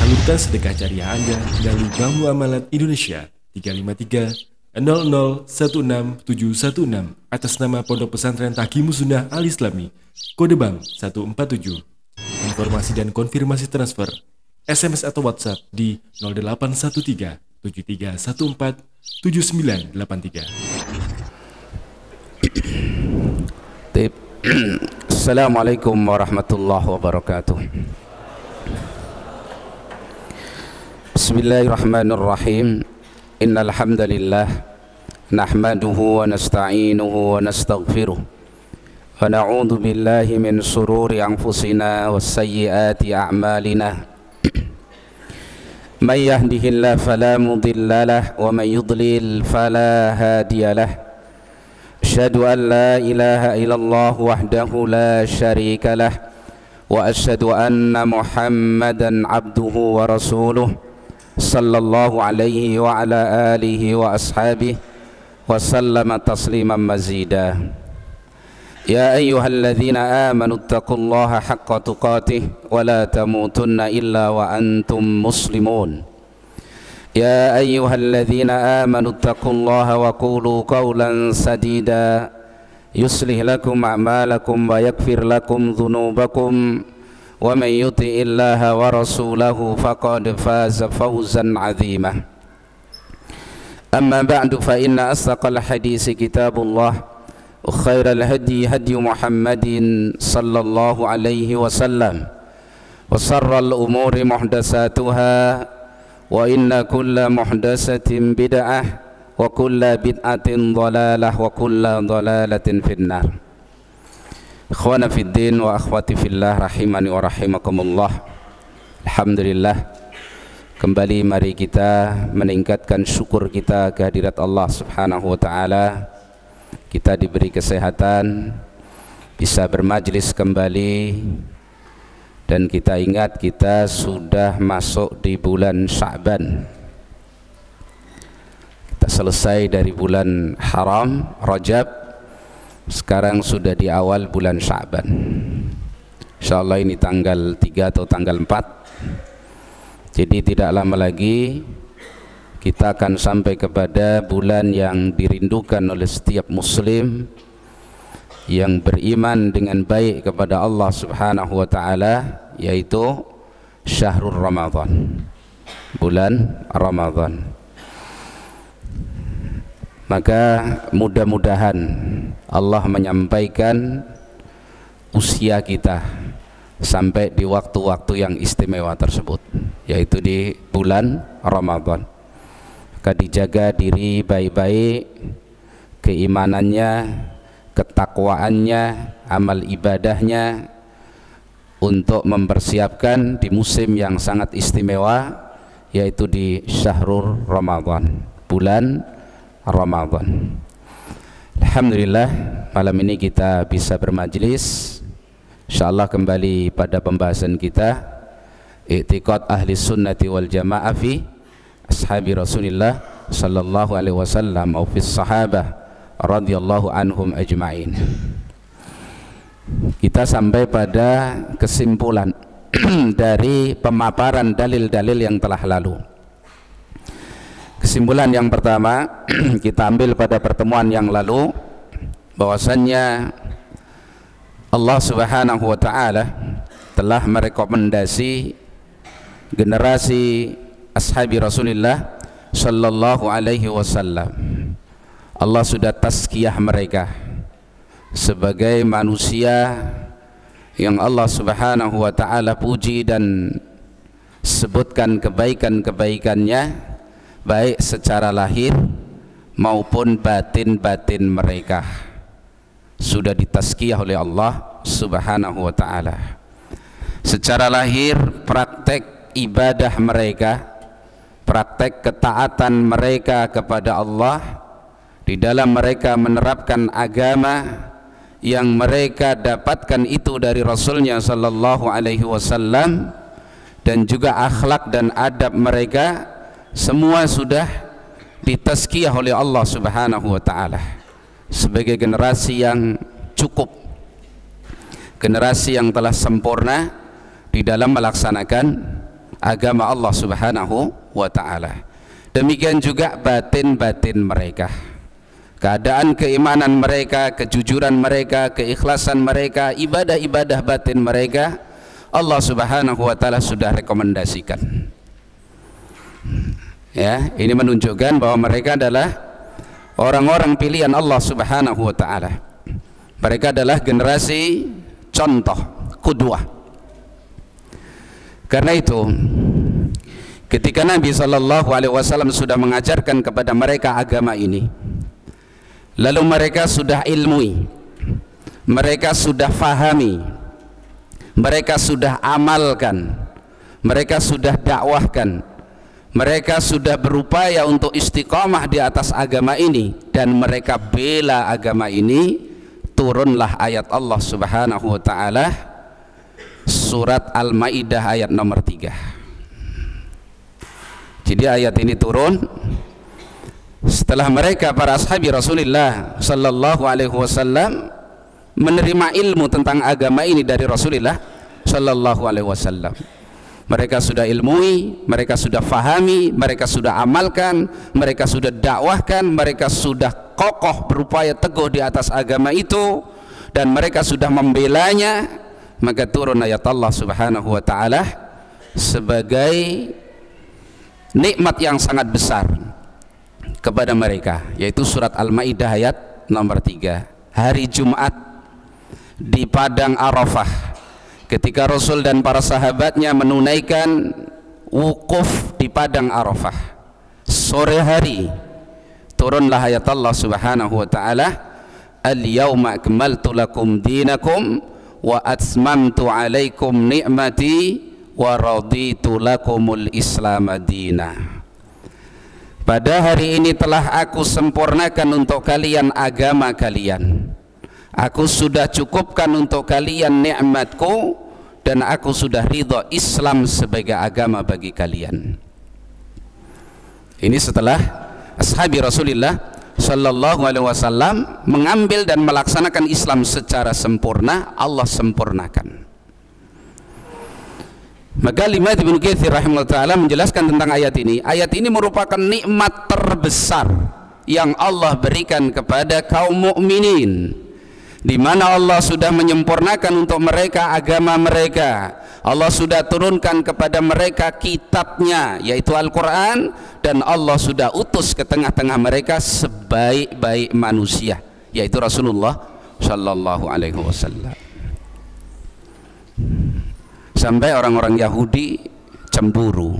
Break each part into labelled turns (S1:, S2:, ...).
S1: Salurkan sedekah jariah Anda melalui Bank Muamalat Indonesia 353 00167616 atas nama Pondok Pesantren Taqimus Sunnah Al Islami, kode bank 147. Informasi dan konfirmasi transfer SMS atau WhatsApp di 0813 7314 7983.
S2: Assalamualaikum warahmatullahi wabarakatuh. Bismillahirrahmanirrahim. Innal hamdalillah nahmaduhu wa nasta'inuhu wa nastaghfiruh wa na'udzu billahi min shururi anfusina was sayyiati a'malina. May yahdihillahu fala mudilla lahu wa may yudlil fala hadiya lahu. Asyhadu an la ilaha illallah wahdahu la syarika lah wa asyhadu anna Muhammadan abduhu wa rasuluh sallallahu alaihi wa ala alihi wa ashabihi wa sallama tasliman mazida. Ya ayyuhalladzina amanu taqullaha haqqa tuqatih wa la tamutunna illa wa antum muslimun. Ya ayyuhalladzina amanu taqullaha wa qulu qawlan sadida yuslih lakum a'malakum wa yaghfir lakum dhunubakum wa man yuti'illaha wa rasulahu faqad faza fawzan 'azima. Amma ba'du fa inna asdaqal hadisi kitabullah wa khairal hadi hadi Muhammadin sallallahu alaihi wasallam wa sharral umuri muhdatsatuha wa inna kulla muhdatsatin bid'ah wa kulla bid'atin dhalalah wa kulla dhalalatin finnar. Ikhwana fid din wa akhwati fillah rahimani wa rahimakumullah. Alhamdulillah, kembali mari kita meningkatkan syukur kita kehadirat Allah Subhanahu wa taala. Kita diberi kesehatan, bisa bermajlis kembali. Dan kita ingat kita sudah masuk di bulan Sya'ban. Kita selesai dari bulan haram, Rajab. Sekarang sudah di awal bulan Sya'ban. InsyaAllah ini tanggal 3 atau tanggal 4. Jadi tidak lama lagi kita akan sampai kepada bulan yang dirindukan oleh setiap muslim yang beriman dengan baik kepada Allah Subhanahu wa taala, yaitu Syahrul Ramadan, bulan Ramadan. Maka mudah-mudahan Allah menyampaikan usia kita sampai di waktu-waktu yang istimewa tersebut, yaitu di bulan Ramadan. Maka dijaga diri baik-baik, keimanannya, ketakwaannya, amal ibadahnya, untuk mempersiapkan di musim yang sangat istimewa, yaitu di Syahrul Ramadan, bulan Ramadan. Alhamdulillah, malam ini kita bisa bermajlis. InsyaAllah kembali pada pembahasan kita, i'tiqad ahli sunnati wal jamaah fi ashabi Rasulillah sallallahu alaihi wasallam au fi sahabah radhiyallahu anhum ajma'in. Kita sampai pada kesimpulan dari pemaparan dalil-dalil yang telah lalu. Kesimpulan yang pertama kita ambil pada pertemuan yang lalu, bahwasannya Allah Subhanahu wa taala telah merekomendasi generasi ashabi Rasulullah sallallahu alaihi wasallam. Allah sudah tazkiyah mereka sebagai manusia yang Allah Subhanahu wa taala puji dan sebutkan kebaikan-kebaikannya, baik secara lahir maupun batin-batin mereka sudah ditazkiyah oleh Allah Subhanahu wa taala. Secara lahir, praktek ibadah mereka, praktek ketaatan mereka kepada Allah, di dalam mereka menerapkan agama yang mereka dapatkan itu dari Rasulnya sallallahu alaihi wasallam, dan juga akhlak dan adab mereka semua sudah ditazkiyah oleh Allah Subhanahu wa taala sebagai generasi yang cukup, generasi yang telah sempurna di dalam melaksanakan agama Allah Subhanahu wa ta'ala. Demikian juga batin-batin mereka, keadaan keimanan mereka, kejujuran mereka, keikhlasan mereka, ibadah-ibadah batin mereka, Allah Subhanahu wa ta'ala sudah rekomendasikan. Ya, ini menunjukkan bahwa mereka adalah orang-orang pilihan Allah Subhanahu wa ta'ala. Mereka adalah generasi contoh, qudwah. Karena itu ketika Nabi SAW sudah mengajarkan kepada mereka agama ini, lalu mereka sudah ilmui, mereka sudah fahami, mereka sudah amalkan, mereka sudah dakwahkan, mereka sudah berupaya untuk istiqamah di atas agama ini, dan mereka bela agama ini, turunlah ayat Allah Subhanahu wa ta'ala, surat Al-Maidah ayat nomor 3. Jadi ayat ini turun setelah mereka para ashabi Rasulullah sallallahu alaihi wasallam menerima ilmu tentang agama ini dari Rasulullah sallallahu alaihi wasallam. Mereka sudah ilmui, mereka sudah fahami, mereka sudah amalkan, mereka sudah dakwahkan, mereka sudah kokoh berupaya teguh di atas agama itu, dan mereka sudah membelanya. Maka turun ayat Allah Subhanahu wa ta'ala sebagai nikmat yang sangat besar kepada mereka, yaitu surat Al-Maidah ayat nomor 3. Hari Jumat di padang Arafah, ketika Rasul dan para sahabatnya menunaikan wukuf di padang Arafah, sore hari turunlah ayat Allah Subhanahu wa ta'ala, al-yawma akmaltu lakum dinakum wa atmamtu alaikum ni'mati wa raditu lakumul islam madina. Pada hari ini telah aku sempurnakan untuk kalian agama kalian, aku sudah cukupkan untuk kalian nikmatku, dan aku sudah ridha Islam sebagai agama bagi kalian. Ini setelah ashabi Rasulullah sallallahu alaihi wasallam mengambil dan melaksanakan Islam secara sempurna, Allah sempurnakan. Maka Imam Ibnu Katsir rahimahullah ta'ala menjelaskan tentang ayat ini. Ayat ini merupakan nikmat terbesar yang Allah berikan kepada kaum mukminin, di mana Allah sudah menyempurnakan untuk mereka agama mereka. Allah sudah turunkan kepada mereka kitabnya, yaitu Al-Quran, dan Allah sudah utus ke tengah-tengah mereka sebaik-baik manusia, yaitu Rasulullah sallallahu alaihi wasallam. Sampai orang-orang Yahudi cemburu.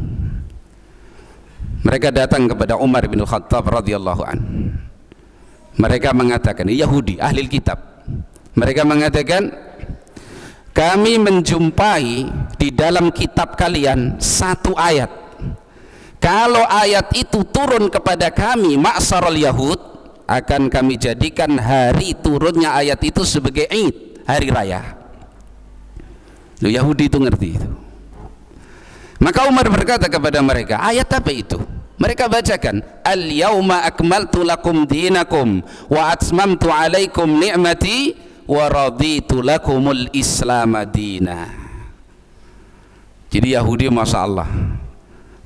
S2: Mereka datang kepada Umar bin Khattab radhiyallahu an. Mereka mengatakan, Yahudi ahli kitab, mereka mengatakan, kami menjumpai di dalam kitab kalian satu ayat. Kalau ayat itu turun kepada kami, ma'syarul Yahud, akan kami jadikan hari turunnya ayat itu sebagai Id, hari raya. Loh, Yahudi itu ngerti itu. Maka Umar berkata kepada mereka, ayat apa itu? Mereka bacakan, al-yawma akmaltu lakum dinakum wa atmamtu alaikum ni'mati wa raditu lakumul islam madina. Jadi Yahudi masya Allah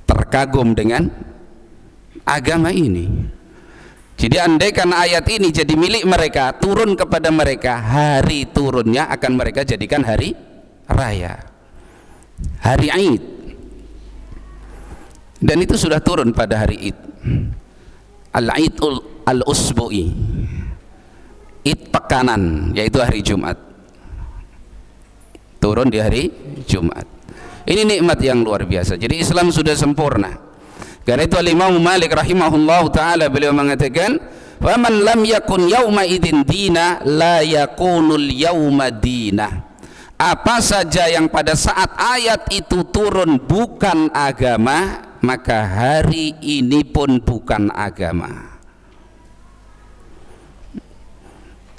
S2: terkagum dengan agama ini. Jadi andaikan ayat ini jadi milik mereka, turun kepada mereka, hari turunnya akan mereka jadikan hari raya, hari Id. Dan itu sudah turun pada hari Id, al-Id al-Usbu'i, Id pekanan, yaitu hari Jumat. Turun di hari Jumat. Ini nikmat yang luar biasa. Jadi Islam sudah sempurna. Karena itu Imam Malik rahimahullah ta'ala beliau mengatakan, "Faman lam yakun yauma idin dina la yakunul yauma dina." Apa saja yang pada saat ayat itu turun bukan agama, maka hari ini pun bukan agama.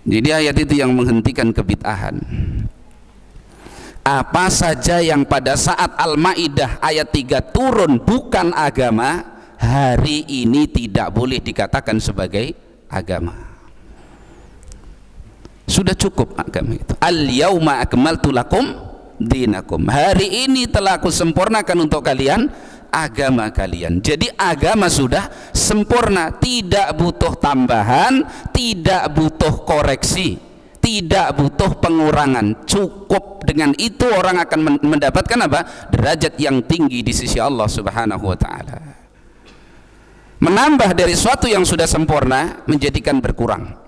S2: Jadi ayat itu yang menghentikan kebid'ahan. Apa saja yang pada saat Al-Maidah ayat 3 turun bukan agama, hari ini tidak boleh dikatakan sebagai agama. Sudah cukup agama itu. Al-yauma akmaltu lakum dinakum. Hari ini telah aku sempurnakan untuk kalian agama kalian. Jadi agama sudah sempurna, tidak butuh tambahan, tidak butuh koreksi, tidak butuh pengurangan. Cukup dengan itu orang akan mendapatkan apa? Derajat yang tinggi di sisi Allah Subhanahu wa taala. Menambah dari suatu yang sudah sempurna menjadikan berkurang,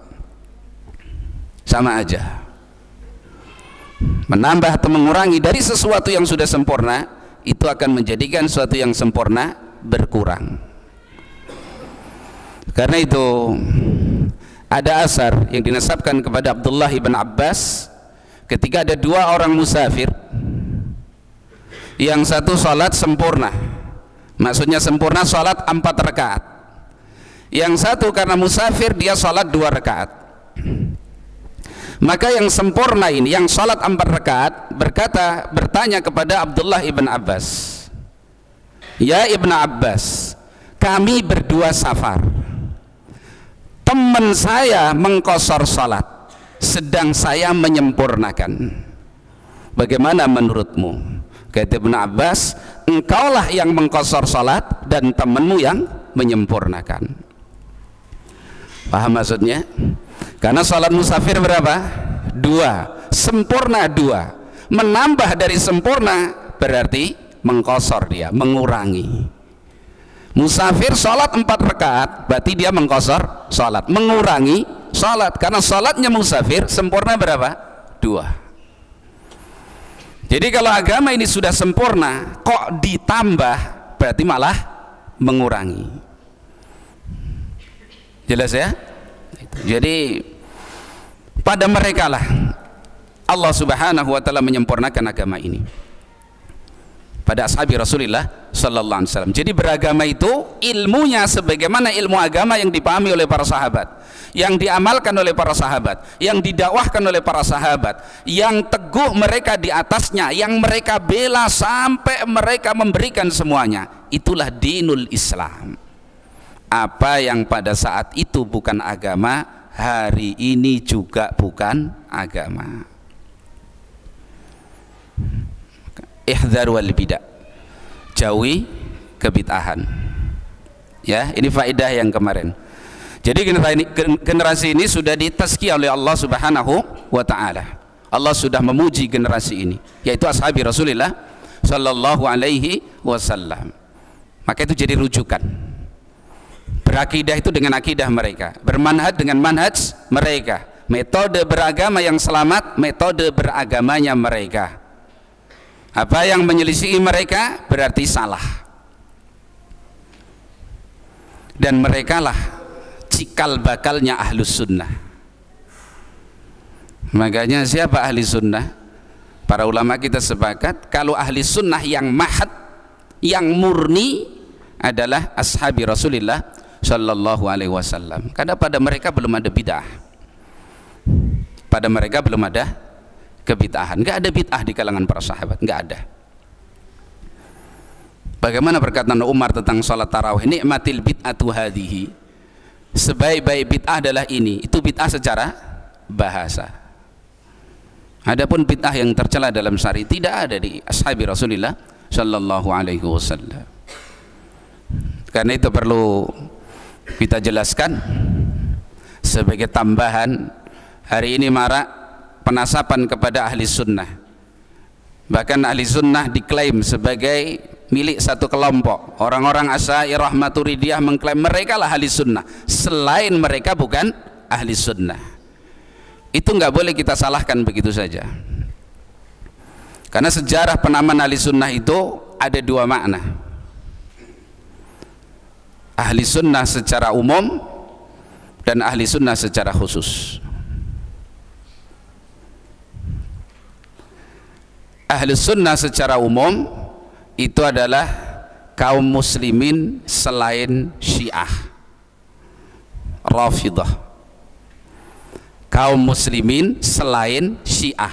S2: sama aja. Menambah atau mengurangi dari sesuatu yang sudah sempurna itu akan menjadikan sesuatu yang sempurna berkurang. Karena itu ada asar yang dinasabkan kepada Abdullah ibn Abbas ketika ada dua orang musafir, yang satu salat sempurna, maksudnya sempurna salat 4 rakaat, yang satu karena musafir dia salat 2 rakaat. Maka yang sempurna ini, yang salat 4 rakaat, bertanya kepada Abdullah ibn Abbas, ya ibn Abbas, kami berdua safar, teman saya mengqashar salat sedang saya menyempurnakan, bagaimana menurutmu? Kata ibn Abbas, engkaulah yang mengqashar salat dan temanmu yang menyempurnakan. Paham maksudnya? Karena salat musafir berapa? 2, sempurna 2. Menambah dari sempurna berarti mengqashar, dia mengurangi. Musafir salat 4 rakaat berarti dia mengqashar salat, mengurangi salat. Karena salatnya musafir sempurna berapa? 2. Jadi kalau agama ini sudah sempurna kok ditambah berarti malah mengurangi. Jelas ya? Jadi pada mereka lah Allah Subhanahu wa taala menyempurnakan agama ini, pada ashabi Rasulullah sallallahu alaihi wasallam. Jadi beragama itu ilmunya sebagaimana ilmu agama yang dipahami oleh para sahabat, yang diamalkan oleh para sahabat, yang didakwahkan oleh para sahabat, yang teguh mereka di atasnya, yang mereka bela sampai mereka memberikan semuanya. Itulah dinul Islam. Apa yang pada saat itu bukan agama, hari ini juga bukan agama. Ihdhar wal bidah, jauhi kebid'ahan. Ya, ini faedah yang kemarin. Jadi generasi ini sudah ditazkiyah oleh Allah Subhanahu wa taala. Allah sudah memuji generasi ini, yaitu ashabi Rasulullah sallallahu alaihi wasallam. Maka itu jadi rujukan. Berakidah itu dengan akidah mereka, bermanhaj dengan manhaj mereka, metode beragama yang selamat, metode beragamanya mereka. Apa yang menyelisihi mereka berarti salah. Dan merekalah cikal bakalnya ahlus sunnah. Makanya siapa ahli sunnah? Para ulama kita sepakat kalau ahli sunnah yang mahad, yang murni adalah ashabi Rasulullah sallallahu alaihi wasallam. Karena pada mereka belum ada bid'ah, pada mereka belum ada kebid'ahan. Enggak ada bid'ah di kalangan para sahabat, enggak ada. Bagaimana perkataan Umar tentang salat tarawih, nikmatil bid'atu hadhihi, sebaik-baik bid'ah adalah ini. Itu bid'ah secara bahasa. Adapun bid'ah yang tercela dalam syariat tidak ada di ashabi Rasulullah sallallahu alaihi wasallam. Karena itu perlu kita jelaskan sebagai tambahan. Hari ini marak penasapan kepada ahli sunnah, bahkan ahli sunnah diklaim sebagai milik satu kelompok. Orang-orang Asy'ariyah Maturidiyah mengklaim mereka lah ahli sunnah, selain mereka bukan ahli sunnah. Itu nggak boleh kita salahkan begitu saja, karena sejarah penamaan ahli sunnah itu ada 2 makna. Ahli sunnah secara umum dan ahli sunnah secara khusus. Ahli sunnah secara umum itu adalah kaum muslimin selain Syiah, Rafidah. Kaum muslimin selain Syiah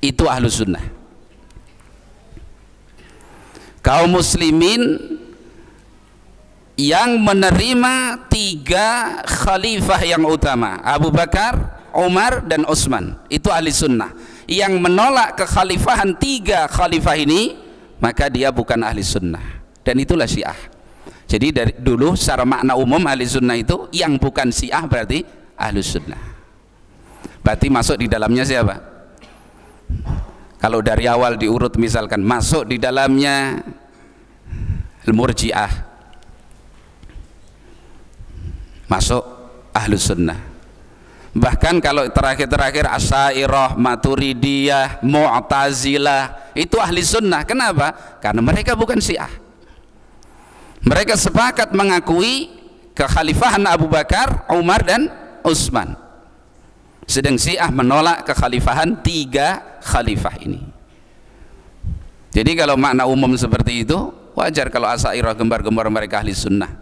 S2: itu ahli sunnah. Kaum muslimin yang menerima 3 khalifah yang utama, Abu Bakar, Umar dan Utsman, itu ahli sunnah. yang menolak kekhalifahan 3 khalifah ini, maka dia bukan ahli sunnah. Dan itulah Syiah. Jadi dari dulu secara makna umum ahli sunnah itu yang bukan Syiah berarti ahli sunnah. Berarti masuk di dalamnya siapa? Kalau dari awal diurut misalkan masuk di dalamnya Murji'ah, masuk ahlu sunnah. Bahkan kalau terakhir-terakhir Asy'ariyah, Maturidiyah, Mu'tazilah, itu ahli sunnah. Kenapa? Karena mereka bukan Syiah. Mereka sepakat mengakui kekhalifahan Abu Bakar, Umar dan Utsman. Sedang Syiah menolak kekhalifahan 3 khalifah ini. Jadi kalau makna umum seperti itu, wajar kalau Asy'ariyah gembar-gembar mereka ahli sunnah,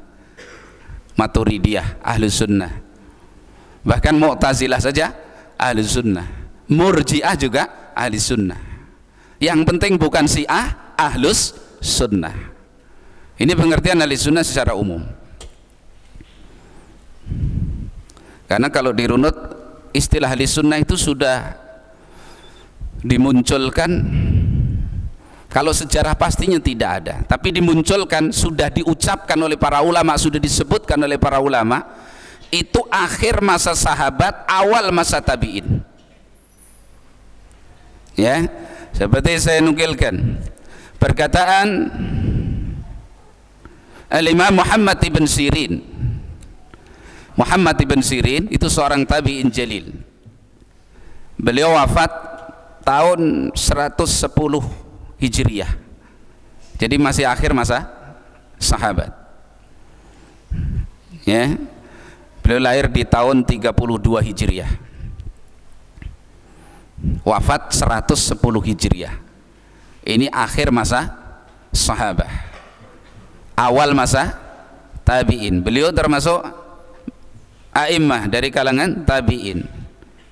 S2: Maturidiyah ahli sunnah, bahkan Mu'tazilah saja ahli sunnah, Murji'ah juga ahli sunnah. Yang penting bukan Syiah, ahlus sunnah. Ini pengertian ahli sunnah secara umum. Karena kalau dirunut istilah ahli sunnah itu sudah dimunculkan, kalau sejarah pastinya tidak ada, tapi dimunculkan, sudah diucapkan oleh para ulama, sudah disebutkan oleh para ulama, itu akhir masa sahabat, awal masa tabi'in. Ya, seperti saya nukilkan perkataan Al-Imam Muhammad ibn Sirin. Muhammad ibn Sirin itu seorang tabi'in jalil. Beliau wafat tahun 110 Hijriyah, jadi masih akhir masa sahabat. Ya, beliau lahir di tahun 32 Hijriyah, wafat 110 Hijriyah. Ini akhir masa sahabat, awal masa tabi'in. Beliau termasuk a'immah dari kalangan tabi'in.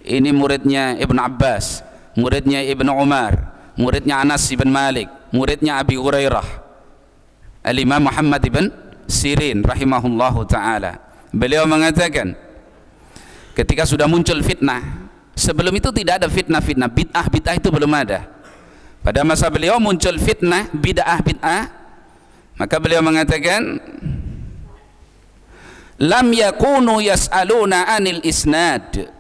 S2: Ini muridnya Ibn Abbas, muridnya Ibn Umar, muridnya Anas ibn Malik, muridnya Abi Hurairah, Al-Imam Muhammad ibn Sirin rahimahullahu ta'ala. Beliau mengatakan ketika sudah muncul fitnah, sebelum itu tidak ada fitnah-fitnah, bid'ah itu belum ada. Pada masa beliau muncul fitnah bid'ah, maka beliau mengatakan lam yakunu yas'aluna anil isnad.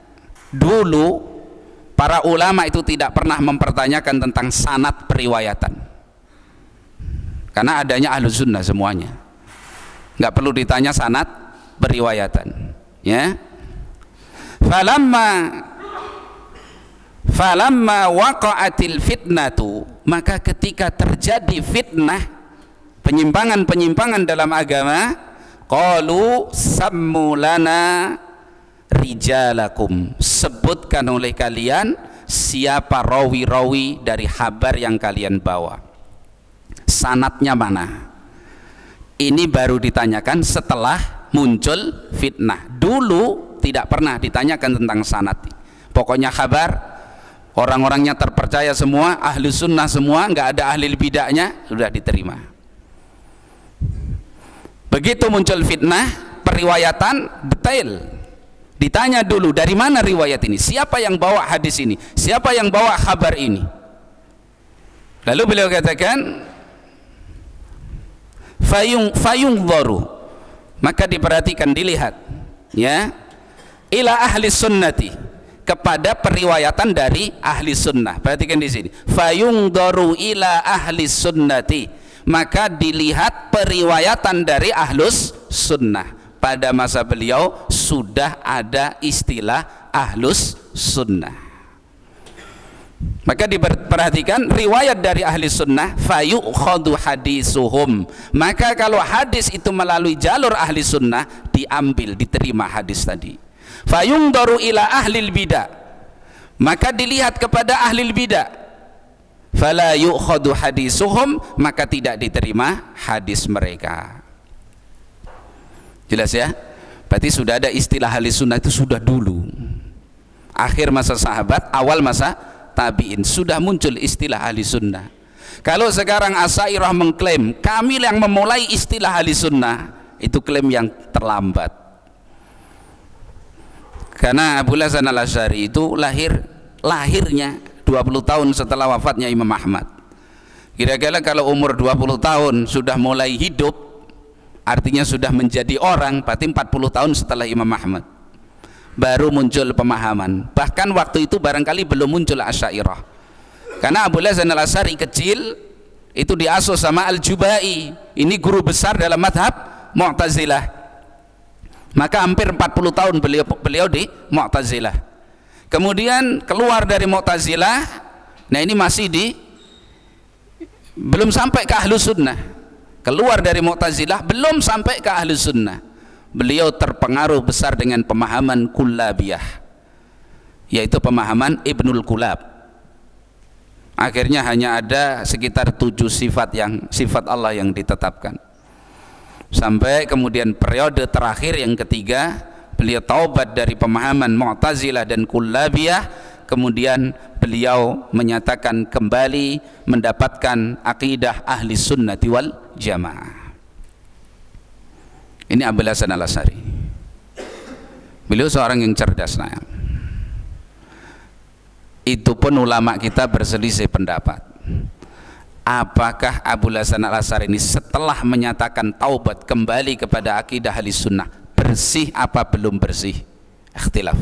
S2: Dulu para ulama itu tidak pernah mempertanyakan tentang sanad periwayatan, karena adanya ahlu sunnah semuanya, nggak perlu ditanya sanad periwayatan. Ya, falamma waqa'atil fitnatu, maka ketika terjadi fitnah, penyimpangan dalam agama, qalu sammu lana rijalakum, sebutkan oleh kalian siapa rawi-rawi dari kabar yang kalian bawa, sanadnya mana. Ini baru ditanyakan setelah muncul fitnah. Dulu tidak pernah ditanyakan tentang sanad. Pokoknya kabar, orang-orangnya terpercaya semua, ahli sunnah semua, nggak ada ahli bid'ahnya, sudah diterima. Begitu muncul fitnah periwayatan detail, ditanya dulu dari mana riwayat ini, siapa yang bawa hadis ini, siapa yang bawa kabar ini. Lalu beliau katakan fayung dharu, maka diperhatikan, dilihat, ya, ila ahli sunnati, kepada periwayatan dari ahli sunnah. Perhatikan di sini, fayung dharu ila ahli sunnati, maka dilihat periwayatan dari ahlus sunnah. Pada masa beliau sudah ada istilah ahlus sunnah. Maka diperhatikan riwayat dari ahli sunnah, fayukhadu hadisuhum, maka kalau hadis itu melalui jalur ahli sunnah, diambil, diterima hadis tadi. Fayungdaru ila ahlil bidah, maka dilihat kepada ahlil bidah, fala yukhadu hadisuhum, maka tidak diterima hadis mereka. Jelas ya? Berarti sudah ada istilah ahli sunnah itu sudah dulu, akhir masa sahabat, awal masa tabi'in, sudah muncul istilah ahli sunnah. Kalau sekarang Asy'ariyah mengklaim kami yang memulai istilah ahli sunnah, itu klaim yang terlambat. Karena Abu Hasan al-Asy'ari itu lahirnya 20 tahun setelah wafatnya Imam Ahmad. Kira-kira kalau umur 20 tahun sudah mulai hidup, artinya sudah menjadi orang, berarti 40 tahun setelah Imam Ahmad baru muncul pemahaman. Bahkan waktu itu barangkali belum muncul Asy'ariyah, karena Abul Hasan Al-Asy'ari kecil itu diasuh sama Al-Jubai, ini guru besar dalam madhab Mu'tazilah. Maka hampir 40 tahun beliau di Mu'tazilah. Kemudian keluar dari Mu'tazilah, nah ini masih belum sampai ke Ahlus Sunnah. Keluar dari Mu'tazilah belum sampai ke Ahlus Sunnah. Beliau terpengaruh besar dengan pemahaman Kullabiyah, yaitu pemahaman Ibnul Kulab. Akhirnya hanya ada sekitar 7 sifat Allah yang ditetapkan. Sampai kemudian periode terakhir yang ketiga, beliau taubat dari pemahaman Mu'tazilah dan Kullabiyah. Kemudian beliau menyatakan kembali mendapatkan akidah ahli sunnati wal jamaah. Ini Abul Hasan Al-Asy'ari. Beliau seorang yang cerdas. Nah, itu pun ulama kita berselisih pendapat. Apakah Abul Hasan Al-Asy'ari ini setelah menyatakan taubat kembali kepada akidah ahli sunnah bersih apa belum bersih? Ikhtilaf.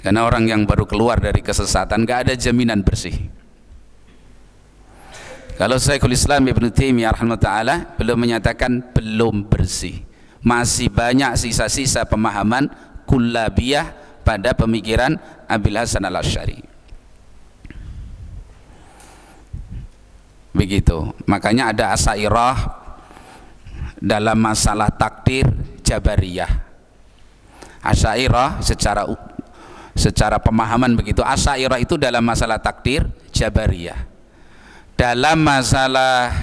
S2: Karena orang yang baru keluar dari kesesatan gak ada jaminan bersih. Kalau Syekhul Islam Ibnu Taimiyah rahimahullah belum menyatakan belum bersih, masih banyak sisa-sisa pemahaman Kullabiyah pada pemikiran Abul Hasan Al-Asy'ari. Begitu. Makanya ada Asy'ariyah dalam masalah takdir Jabariyah. Asy'ariyah secara pemahaman begitu. Asy'ariyah itu dalam masalah takdir Jabariyah. Dalam masalah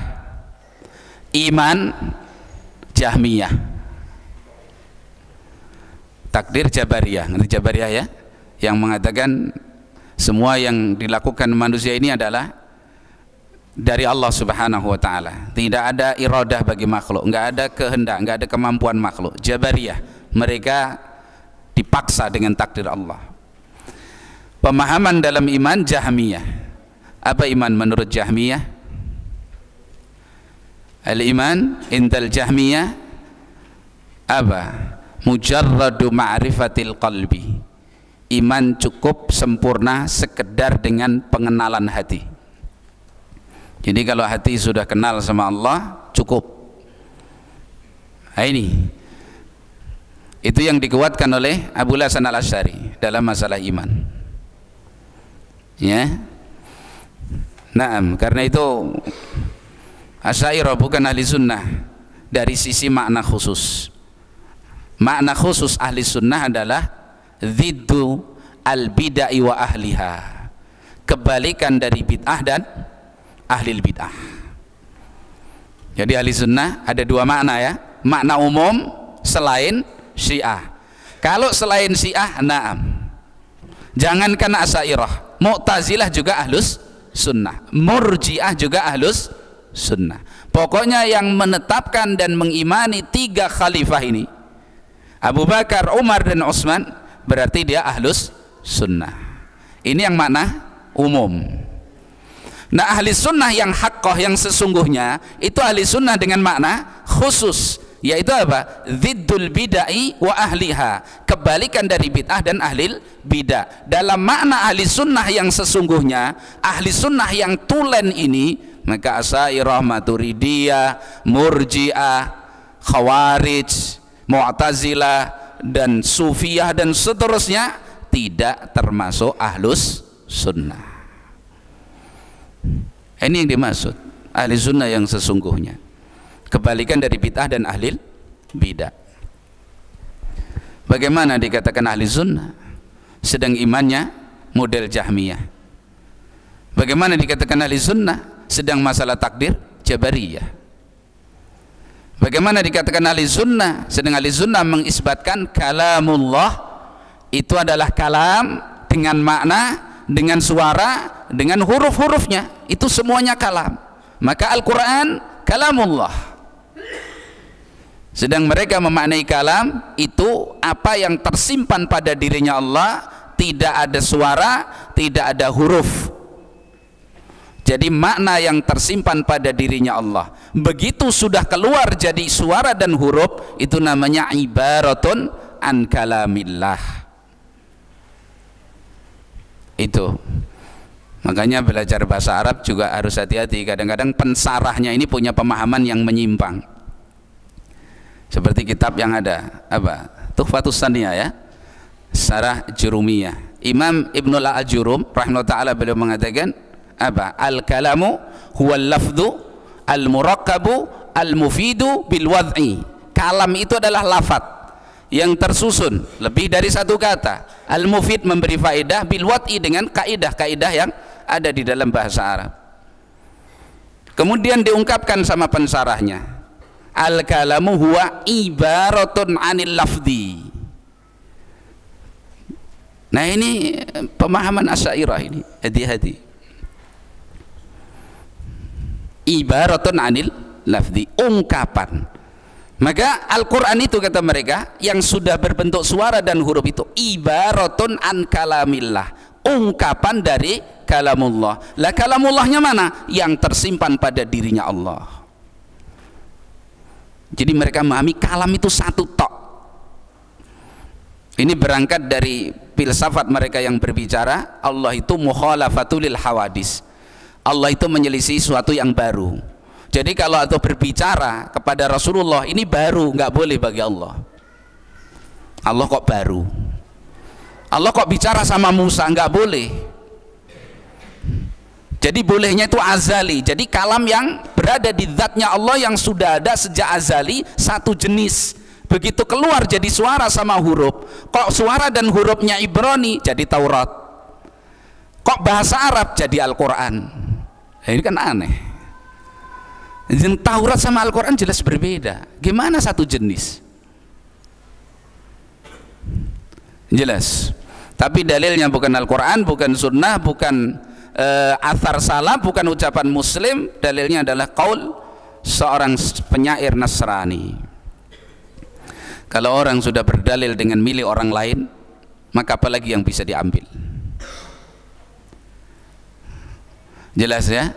S2: iman Jahmiyah. Takdir Jabariyah. Ngerti Jabariyah ya? Yang mengatakan semua yang dilakukan manusia ini adalah dari Allah Subhanahu wa taala. Tidak ada iradah bagi makhluk, enggak ada kehendak, enggak ada kemampuan makhluk. Jabariyah, mereka dipaksa dengan takdir Allah. Pemahaman dalam iman Jahmiyah. Apa iman menurut Jahmiyah? Al-iman indal Jahmiyah apa? Mujarradu ma'rifatil qalbi. Iman cukup sempurna sekedar dengan pengenalan hati. Jadi kalau hati sudah kenal sama Allah cukup. Nah, ini itu yang dikuatkan oleh Abul Hasan Al-Asy'ari dalam masalah iman. Ya. Naam, karena itu Asy'ariyah bukan ahli sunnah dari sisi makna khusus. Makna khusus ahli sunnah adalah ziddu al-bid'ah wa ahliha, kebalikan dari bid'ah dan ahli bid'ah. Jadi ahli sunnah ada dua makna ya, makna umum selain Syiah. Kalau selain Syiah, naam, jangankan Asy'ariyah, Mu'tazilah juga ahlus sunnah, Murji'ah juga ahlus sunnah. Pokoknya yang menetapkan dan mengimani 3 khalifah ini, Abu Bakar, Umar dan Utsman, berarti dia ahlus sunnah. Ini yang makna umum. Nah, ahli sunnah yang haqqah, yang sesungguhnya, itu ahli sunnah dengan makna khusus, yaitu apa? Ziddul bid'ah wa ahliha, kebalikan dari bid'ah dan ahli bid'ah. Dalam makna ahli sunnah yang sesungguhnya, ahli sunnah yang tulen ini, maka Asy'ariyah, Maturidiyah, Murji'ah, Khawarij, Mu'tazilah dan Sufiyah dan seterusnya tidak termasuk ahlus sunnah. Ini yang dimaksud ahli sunnah yang sesungguhnya, kebalikan dari bid'ah dan ahli bid'ah. Bagaimana dikatakan ahli sunnah sedang imannya model Jahmiyah? Bagaimana dikatakan ahli sunnah sedang masalah takdir Jabariyah? Bagaimana dikatakan ahli sunnah sedang ahli sunnah mengisbatkan kalamullah itu adalah kalam dengan makna, dengan suara, dengan huruf-hurufnya, itu semuanya kalam. Maka Al-Quran kalamullah. Sedang mereka memaknai kalam itu apa yang tersimpan pada dirinya Allah tidak ada suara, tidak ada huruf. Jadi makna yang tersimpan pada dirinya Allah, begitu sudah keluar jadi suara dan huruf, itu namanya ibaratun an kalamillah. Itu makanya belajar bahasa Arab juga harus hati-hati. Kadang-kadang pensarahnya ini punya pemahaman yang menyimpang, seperti kitab yang ada apa, Tuhfatus Saniyah ya, Syarah Jurumiyah, Imam Ibnul Al-Jurum rahimahullah ta'ala, beliau mengatakan apa, al-kalamu huwa al-lafdhu al-murakkabu al-mufidu bil-wad'i. Kalam itu adalah lafaz yang tersusun lebih dari satu kata, al-mufid memberi faedah, bil-wad'i dengan kaidah-kaidah yang ada di dalam bahasa Arab. Kemudian diungkapkan sama pensarahnya, al-kalamu huwa ibaratun anil lafdi. Nah ini pemahaman Asy'ariyah ini, hati-hati. Ibaratun anil lafdi, ungkapan. Maka Al-Quran itu kata mereka yang sudah berbentuk suara dan huruf itu ibaratun an kalamillah, ungkapan dari kalamullah. Lah kalamullahnya mana? Yang tersimpan pada dirinya Allah. Jadi mereka memahami kalam itu satu tok. Ini berangkat dari filsafat mereka yang berbicara Allah itu mukhalafatul lil hawadis, Allah itu menyelisih sesuatu yang baru. Jadi kalau atau berbicara kepada Rasulullah ini baru, nggak boleh bagi Allah. Allah kok baru? Allah kok bicara sama Musa? Nggak boleh. Jadi bolehnya itu azali. Jadi kalam yang berada di zatnya Allah yang sudah ada sejak azali, satu jenis. Begitu keluar jadi suara sama huruf. Kok suara dan hurufnya Ibrani jadi Taurat? Kok bahasa Arab jadi Al-Quran? Nah, ini kan aneh. Jadi Taurat sama Al-Quran jelas berbeda. Gimana satu jenis? Jelas. Tapi dalilnya bukan Al-Quran, bukan Sunnah, bukan athar salaf, bukan ucapan Muslim. Dalilnya adalah qaul seorang penyair Nasrani. Kalau orang sudah berdalil dengan milik orang lain, maka apalagi yang bisa diambil? Jelas ya?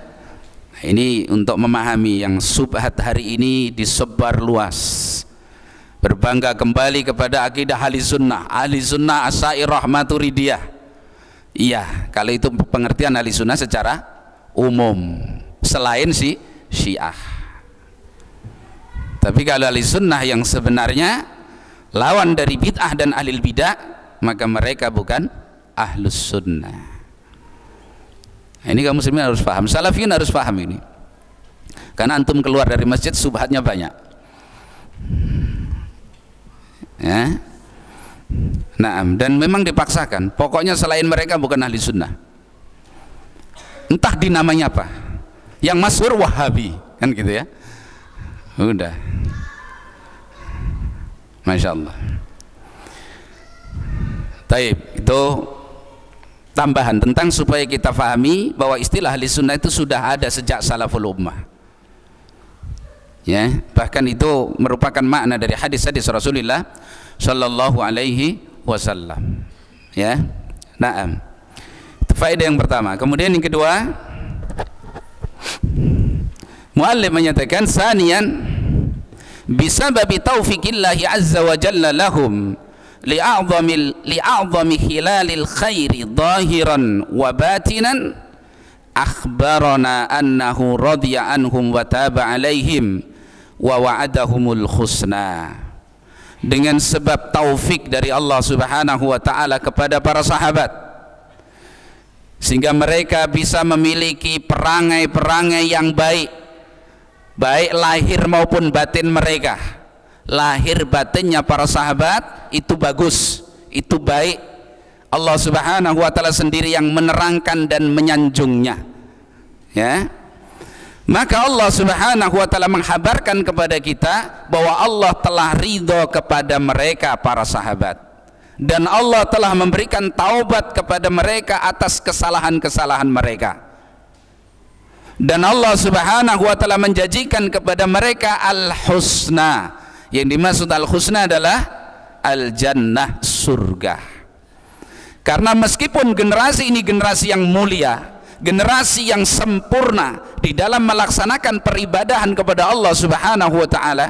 S2: Ini untuk memahami yang subhat hari ini disebar luas. Berbangga kembali kepada akidah ahli sunnah, Asy'ariyah Maturidiyah. Iya, kalau itu pengertian ahli sunnah secara umum, selain si Syiah. Tapi kalau ahli sunnah yang sebenarnya lawan dari bid'ah dan ahli bid'ah, maka mereka bukan ahlus sunnah. Ini kaum muslimin harus paham, salafiyun harus paham ini. Karena antum keluar dari masjid subhatnya banyak. Ya. Nah, dan memang dipaksakan. Pokoknya selain mereka bukan ahli sunnah. Entah dinamanya apa. Yang masyhur Wahabi, kan gitu ya. Udah. Masya Allah. Taib, itu tambahan tentang supaya kita fahami bahwa istilah ahli sunnah itu sudah ada sejak salaful ummah. Ya, bahkan itu merupakan makna dari hadis-hadis Rasulullah Shallallahu Alaihi Wasallam. Ya, naam. Itu faedah yang pertama. Kemudian yang kedua, muallif menyatakan saniyan bisababi taufiqillahi azza wa jalla lahum li'a'zami khilalil khairi zahiran wa batinan akhbarana annahu radiya anhum wa taba alaihim wa wa'adahumul husna. Dengan sebab taufik dari Allah subhanahu wa ta'ala kepada para sahabat, sehingga mereka bisa memiliki perangai-perangai yang baik, baik lahir maupun batin mereka. Lahir batinnya para sahabat itu bagus, itu baik. Allah subhanahu wa ta'ala sendiri yang menerangkan dan menyanjungnya. Ya, maka Allah subhanahu wa ta'ala menghabarkan kepada kita bahwa Allah telah ridho kepada mereka para sahabat, dan Allah telah memberikan taubat kepada mereka atas kesalahan-kesalahan mereka, dan Allah subhanahu wa ta'ala menjanjikan kepada mereka al-husna. Yang dimaksud al-husna adalah al-jannah, surga. Karena meskipun generasi ini generasi yang mulia, generasi yang sempurna di dalam melaksanakan peribadahan kepada Allah Subhanahu wa taala,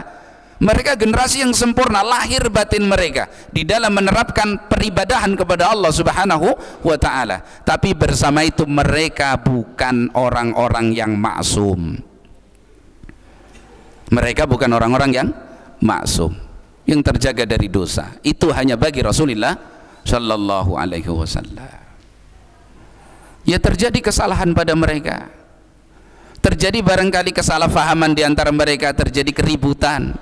S2: mereka generasi yang sempurna lahir batin mereka di dalam menerapkan peribadahan kepada Allah Subhanahu wa taala. Tapi bersama itu mereka bukan orang-orang yang maksum. Mereka bukan orang-orang yang maksum, yang terjaga dari dosa. Itu hanya bagi Rasulullah sallallahu alaihi wasallam. Ya, terjadi kesalahan pada mereka, terjadi barangkali kesalahpahaman di antara mereka, terjadi keributan,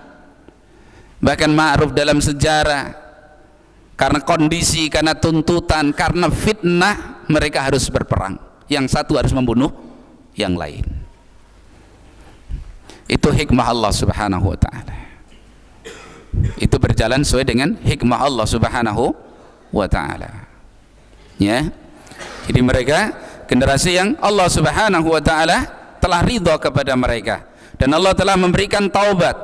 S2: bahkan ma'ruf dalam sejarah, karena kondisi, karena tuntutan, karena fitnah, mereka harus berperang. Yang satu harus membunuh yang lain. Itu hikmah Allah Subhanahu wa ta'ala. Itu berjalan sesuai dengan hikmah Allah Subhanahu wa ta'ala. Ya, jadi mereka generasi yang Allah Subhanahu wa ta'ala telah ridha kepada mereka, dan Allah telah memberikan taubat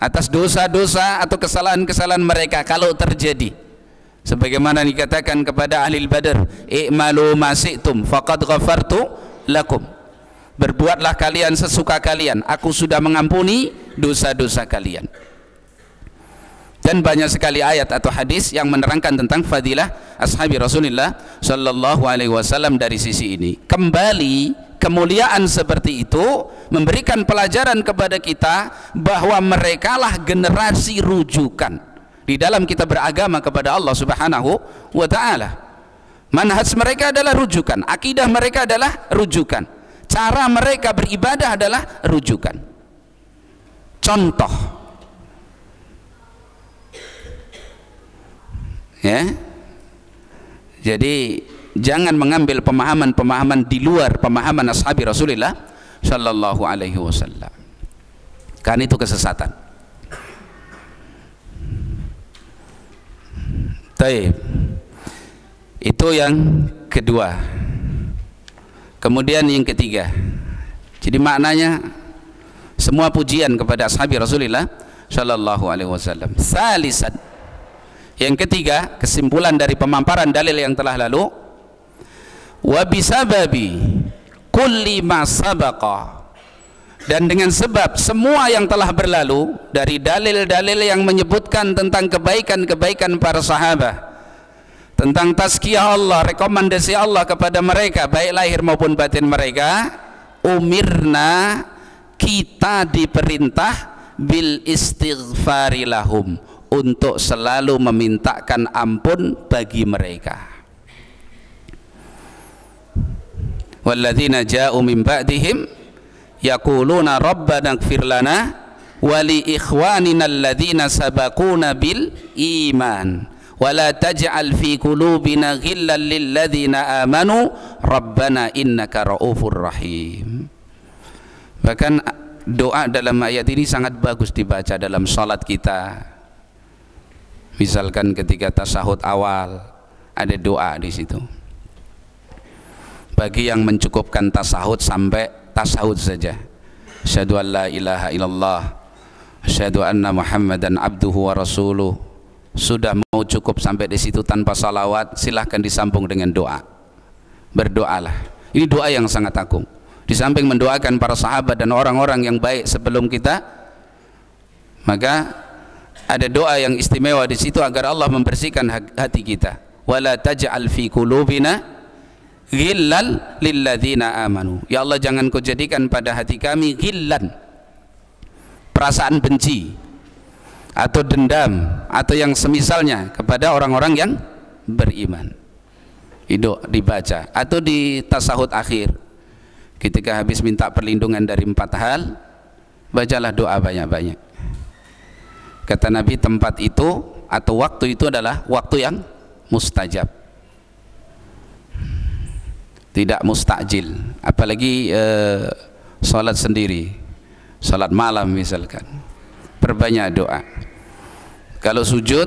S2: atas dosa-dosa atau kesalahan-kesalahan mereka kalau terjadi, sebagaimana dikatakan kepada ahli Badar, i'malu ma syi'tum faqad ghafartu lakum. Berbuatlah kalian sesuka kalian, aku sudah mengampuni dosa-dosa kalian. Dan banyak sekali ayat atau hadis yang menerangkan tentang fadilah ashabi Rasulullah sallallahu alaihi wasallam dari sisi ini. Kembali, kemuliaan seperti itu memberikan pelajaran kepada kita bahwa merekalah generasi rujukan di dalam kita beragama kepada Allah Subhanahu wa taala. Manhaj mereka adalah rujukan, akidah mereka adalah rujukan, cara mereka beribadah adalah rujukan. Contoh, ya, jadi jangan mengambil pemahaman-pemahaman di luar pemahaman ashabi Rasulullah sallallahu alaihi wasallam, karena itu kesesatan. Taib. Itu yang kedua. Kemudian yang ketiga, jadi maknanya semua pujian kepada ashabi Rasulullah sallallahu alaihi wasallam. Salisan, yang ketiga, kesimpulan dari pemaparan dalil yang telah lalu, wa bisababi kulli ma sabaqa, dan dengan sebab semua yang telah berlalu dari dalil-dalil yang menyebutkan tentang kebaikan-kebaikan para sahabat, tentang tazkiyah Allah, rekomendasi Allah kepada mereka baik lahir maupun batin mereka, umirna, kita diperintah bil istighfari lahum, untuk selalu memintakan ampun bagi mereka. Walladzina ja'u min ba'dihim yaquluna rabbana ighfir lana wa li ikhwanina alladzina sabaquna bil iman wa la taj'al fi qulubina ghillan lil ladzina amanu rabbana innaka raufur rahim. Bahkan doa dalam ayat ini sangat bagus dibaca dalam salat kita. Misalkan ketika tasyahud awal ada doa di situ. Bagi yang mencukupkan tasyahud sampai tasyahud saja, asyhadu an la ilaha illallah, asyhadu anna muhammadan abduhu wa rasuluh, sudah mau cukup sampai di situ tanpa salawat, silahkan disambung dengan doa. Berdoalah. Ini doa yang sangat agung. Di samping mendoakan para sahabat dan orang-orang yang baik sebelum kita, maka ada doa yang istimewa di situ agar Allah membersihkan hati kita. Wala taj'al fi qulubina ghillal lilladzina amanu. Ya Allah, jangan kau jadikan pada hati kami ghillan, perasaan benci atau dendam atau yang semisalnya kepada orang-orang yang beriman. Itu dibaca. Atau di tasahud akhir ketika habis minta perlindungan dari 4 hal, bacalah doa banyak-banyak. Kata Nabi, tempat itu atau waktu itu adalah waktu yang mustajab, tidak mustajil. Apalagi sholat sendiri, sholat malam misalkan, perbanyak doa. Kalau sujud,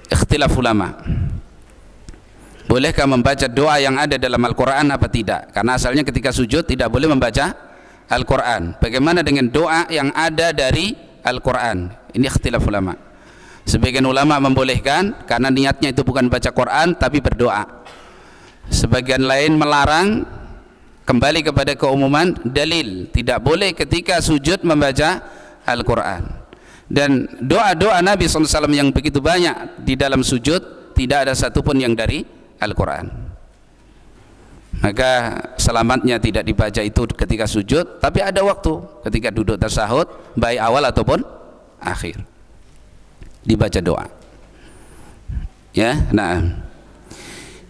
S2: ikhtilaf ulama, bolehkah membaca doa yang ada dalam Al-Quran apa tidak? Karena asalnya ketika sujud tidak boleh membaca Al-Quran. Bagaimana dengan doa yang ada dari Al-Quran? Ini ikhtilaf ulama. Sebagian ulama membolehkan karena niatnya itu bukan baca Quran tapi berdoa. Sebagian lain melarang, kembali kepada keumuman dalil, tidak boleh ketika sujud membaca Al-Quran. Dan doa-doa Nabi SAW yang begitu banyak di dalam sujud, tidak ada satupun yang dari Al-Quran. Maka selamatnya tidak dibaca itu ketika sujud, tapi ada waktu ketika duduk tasyahud, baik awal ataupun akhir, dibaca doa. Ya, nah.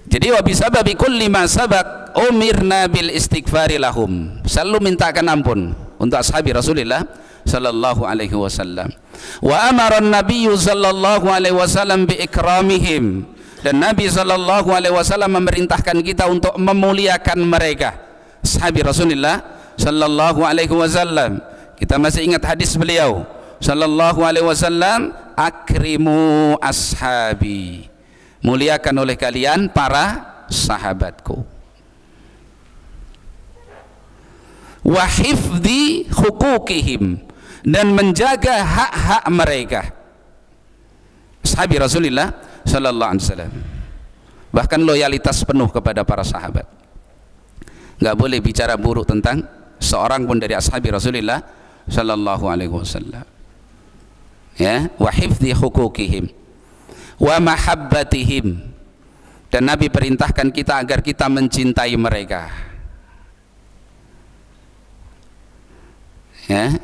S2: Jadi wa bisababi kulli ma sabaq umirna bil istighfari lahum. Selalu mintakan ampun untuk ashabi Rasulullah sallallahu alaihi wasallam. Wa amara an-nabiy sallallahu alaihi wasallam bi ikramihim. Dan Nabi sallallahu alaihi wasallam memerintahkan kita untuk memuliakan mereka, ashabi Rasulullah sallallahu alaihi wasallam. Kita masih ingat hadis beliau sallallahu alaihi wasallam, akrimu ashabi, muliakan oleh kalian para sahabatku. Wa hifdzi hukukihim, dan menjaga hak-hak mereka, sahabi Rasulullah sallallahu alaihi wasallam. Bahkan loyalitas penuh kepada para sahabat. Enggak boleh bicara buruk tentang seorang pun dari ashabi Rasulullah sallallahu alaihi wasallam. Ya, wa hifdzi hukukihim wa mahabbatihim, dan Nabi perintahkan kita agar kita mencintai mereka. Ya,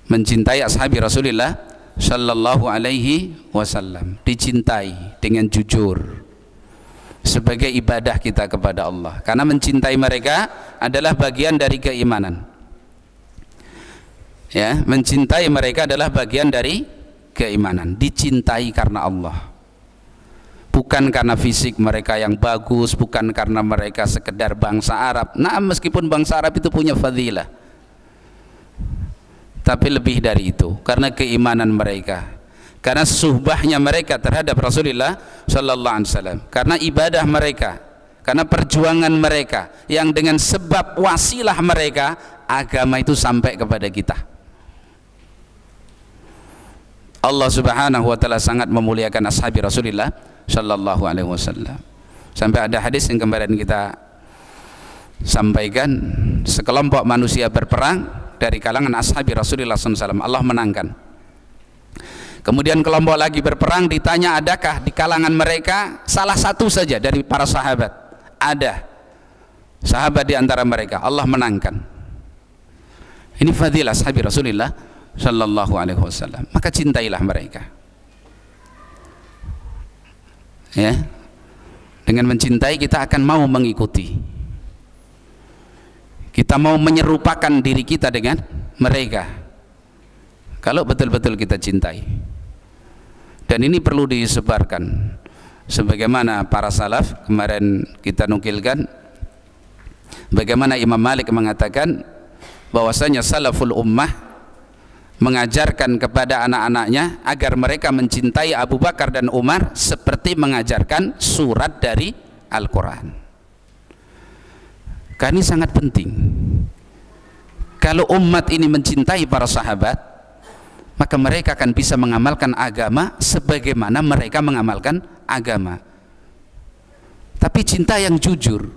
S2: mencintai ashabi Rasulullah sallallahu alaihi wasallam, dicintai dengan jujur sebagai ibadah kita kepada Allah, karena mencintai mereka adalah bagian dari keimanan. Ya, mencintai mereka adalah bagian dari keimanan, dicintai karena Allah, bukan karena fisik mereka yang bagus, bukan karena mereka sekedar bangsa Arab. Nah, meskipun bangsa Arab itu punya fadilah, tapi lebih dari itu, karena keimanan mereka, karena suhbahnya mereka terhadap Rasulullah sallallahu alaihi wasallam, karena ibadah mereka, karena perjuangan mereka yang dengan sebab wasilah mereka agama itu sampai kepada kita. Allah Subhanahu wa taala sangat memuliakan ashabi Rasulullah sallallahu alaihi wasallam. Sampai ada hadis yang kemarin kita sampaikan, sekelompok manusia berperang dari kalangan ashabi Rasulullah sallallahu alaihi wasallam, Allah menangkan. Kemudian kelompok lagi berperang, ditanya adakah di kalangan mereka salah satu saja dari para sahabat? Ada sahabat di antara mereka, Allah menangkan. Ini fadilah ashabi Rasulullah sallallahu alaihi wasallam. Maka cintailah mereka. Ya, dengan mencintai kita akan mau mengikuti, kita mau menyerupakan diri kita dengan mereka kalau betul-betul kita cintai. Dan ini perlu disebarkan sebagaimana para salaf. Kemarin kita nukilkan bagaimana Imam Malik mengatakan bahwasanya salaful ummah mengajarkan kepada anak-anaknya agar mereka mencintai Abu Bakar dan Umar seperti mengajarkan surat dari Al-Quran. Karena ini sangat penting. Kalau umat ini mencintai para sahabat, maka mereka akan bisa mengamalkan agama sebagaimana mereka mengamalkan agama. Tapi cinta yang jujur,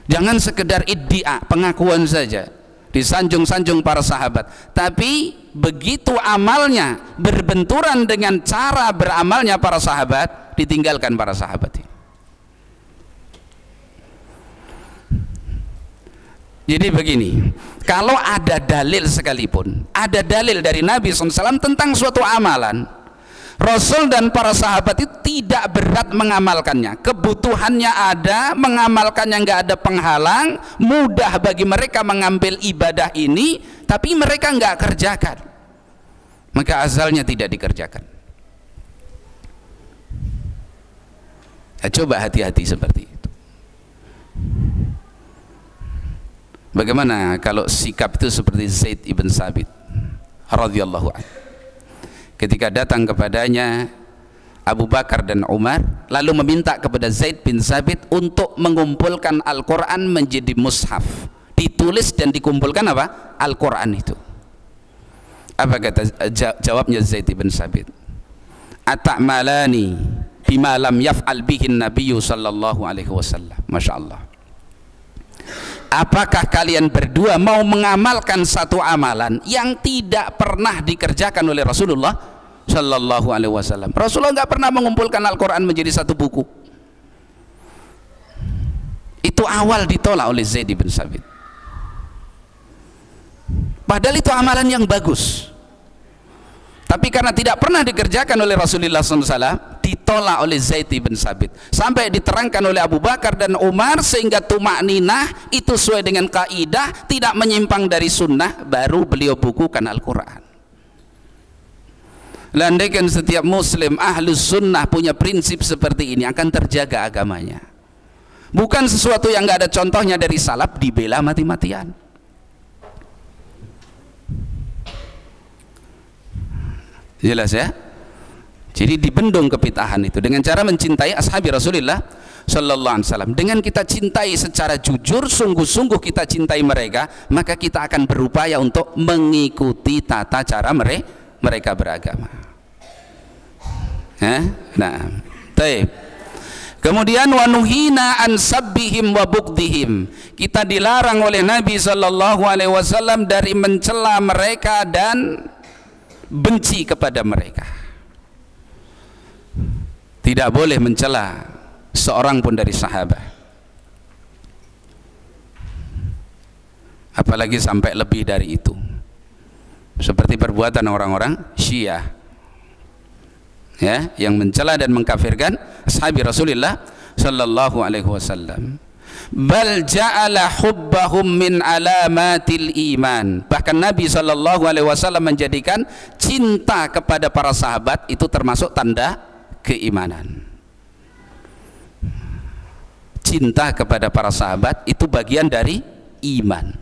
S2: jangan sekedar iddia, pengakuan saja, disanjung-sanjung para sahabat, tapi begitu amalnya berbenturan dengan cara beramalnya para sahabat, ditinggalkan para sahabat ini. Jadi begini, kalau ada dalil sekalipun, ada dalil dari Nabi SAW tentang suatu amalan, Rasul dan para sahabat itu tidak berat mengamalkannya. Kebutuhannya ada, mengamalkannya nggak ada penghalang, mudah bagi mereka mengambil ibadah ini, tapi mereka nggak kerjakan, maka azalnya tidak dikerjakan. Nah, coba hati-hati seperti itu. Bagaimana kalau sikap itu seperti Zaid ibn Sabit radhiyallahu anhu, ketika datang kepadanya Abu Bakar dan Umar, lalu meminta kepada Zaid bin Sabit untuk mengumpulkan Al-Quran menjadi mushaf, ditulis dan dikumpulkan apa? Al-Quran itu. Apa kata jawabnya Zaid bin Sabit? Ata'malani bima lam yaf'al bihin nabiyyu sallallahu alaihi wasallam. Masya Allah. Apakah kalian berdua mau mengamalkan satu amalan yang tidak pernah dikerjakan oleh Rasulullah sallallahu alaihi wasallam? Rasulullah nggak pernah mengumpulkan Al-Quran menjadi satu buku. Itu awal ditolak oleh Zaid bin Sabit. Padahal itu amalan yang bagus. Tapi karena tidak pernah dikerjakan oleh Rasulullah SAW, ditolak oleh Zaid bin Sabit. Sampai diterangkan oleh Abu Bakar dan Umar, sehingga tumakninah itu sesuai dengan kaidah, tidak menyimpang dari sunnah, baru beliau bukukan Al-Quran. Landaikan setiap muslim ahlus sunnah punya prinsip seperti ini, akan terjaga agamanya. Bukan sesuatu yang nggak ada contohnya dari salaf dibela mati-matian. Jelas ya? Jadi dibendung kebid'ahan itu dengan cara mencintai ashabi Rasulullah sallallahu alaihi wasallam. Dengan kita cintai secara jujur, sungguh-sungguh kita cintai mereka, maka kita akan berupaya untuk mengikuti tata cara mereka beragama. Nah, baik. Kemudian wanuhina an sabbihim wa bughdihim. Kita dilarang oleh Nabi sallallahu alaihi wasallam dari mencela mereka dan benci kepada mereka. Tidak boleh mencela seorang pun dari sahabat, apalagi sampai lebih dari itu, seperti perbuatan orang-orang Syiah ya, yang mencela dan mengkafirkan ashabi Rasulullah sallallahu alaihi wasallam. Bal ja'ala hubbahum min alamatil iman. Bahkan Nabi sallallahu alaihi wasallam menjadikan cinta kepada para sahabat itu termasuk tanda keimanan. Cinta kepada para sahabat itu bagian dari iman,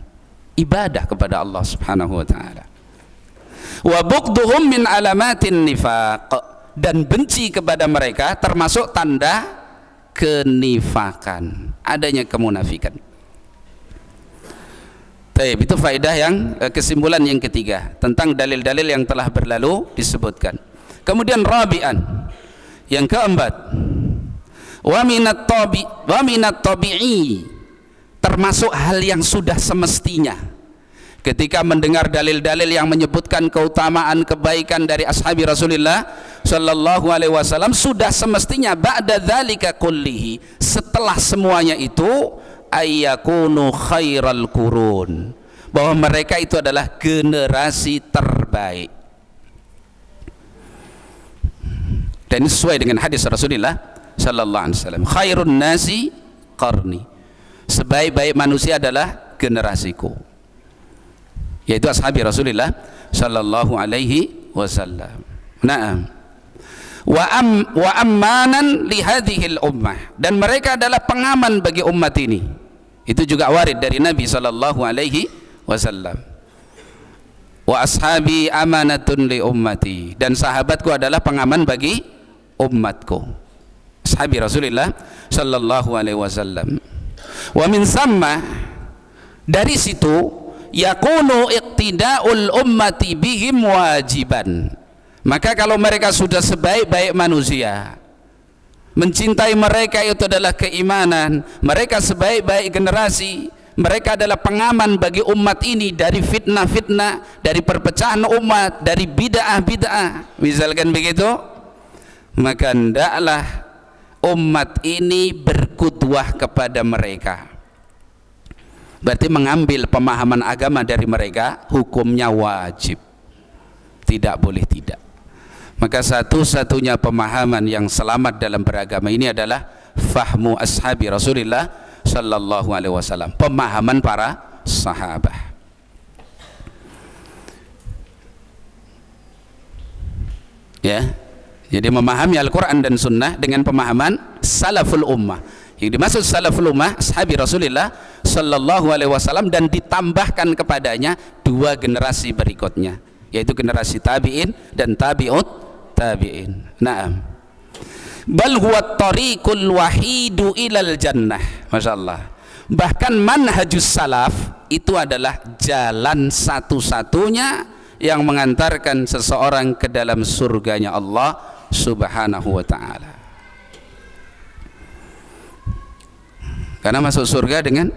S2: ibadah kepada Allah Subhanahu wa taala. Wa bughduhum min alamatin nifaq, dan benci kepada mereka termasuk tanda kenifakan, adanya kemunafikan. Baik, itu faedah yang kesimpulan yang ketiga tentang dalil-dalil yang telah berlalu disebutkan. Kemudian rabi'an, yang keempat, wa minat tabi'i, termasuk hal yang sudah semestinya ketika mendengar dalil-dalil yang menyebutkan keutamaan kebaikan dari ashabi Rasulullah sallallahu alaihi wasallam, sudah semestinya ba'da dzalika kullihi, setelah semuanya itu, ayyakunu khairal qurun, bahwa mereka itu adalah generasi terbaik. Dan ini sesuai dengan hadis Rasulullah sallallahu alaihi wasallam, khairun nasi qarni, sebaik-baik manusia adalah generasiku, yaitu ashabi Rasulullah sallallahu alaihi wasallam. Naam. Wa ammanan li hadhil ummah, dan mereka adalah pengaman bagi umat ini. Itu juga warid dari Nabi sallallahu alaihi wasallam. Wa ashabi amanatun li ummati, dan sahabatku adalah pengaman bagi umatku, ashabi Rasulullah sallallahu alaihi wasallam. Wa min samma, dari situ, yakunu iqtida'ul ummati bihim wajiban. Maka kalau mereka sudah sebaik-baik manusia, mencintai mereka itu adalah keimanan, mereka sebaik-baik generasi, mereka adalah pengaman bagi umat ini dari fitnah-fitnah, dari perpecahan umat, dari bid'ah-bid'ah, misalkan begitu, maka hendaklah umat ini berqudwah kepada mereka. Berarti mengambil pemahaman agama dari mereka hukumnya wajib, tidak boleh tidak. Maka satu-satunya pemahaman yang selamat dalam beragama ini adalah fahmu ashabi Rasulullah sallallahu alaihi wasallam, pemahaman para sahabat. Ya, jadi memahami Al-Quran dan Sunnah dengan pemahaman salaful ummah. Yang dimaksud salaful ummah ashabi Rasulullah sallallahu alaihi wasallam, dan ditambahkan kepadanya dua generasi berikutnya, yaitu generasi tabi'in dan tabi'ut tabi'in. Naam. Bal huwa tariqul wahidu ilal jannah. Masyaallah. Bahkan manhajus salaf itu adalah jalan satu-satunya yang mengantarkan seseorang ke dalam surganya Allah Subhanahu wa taala. Karena masuk surga dengan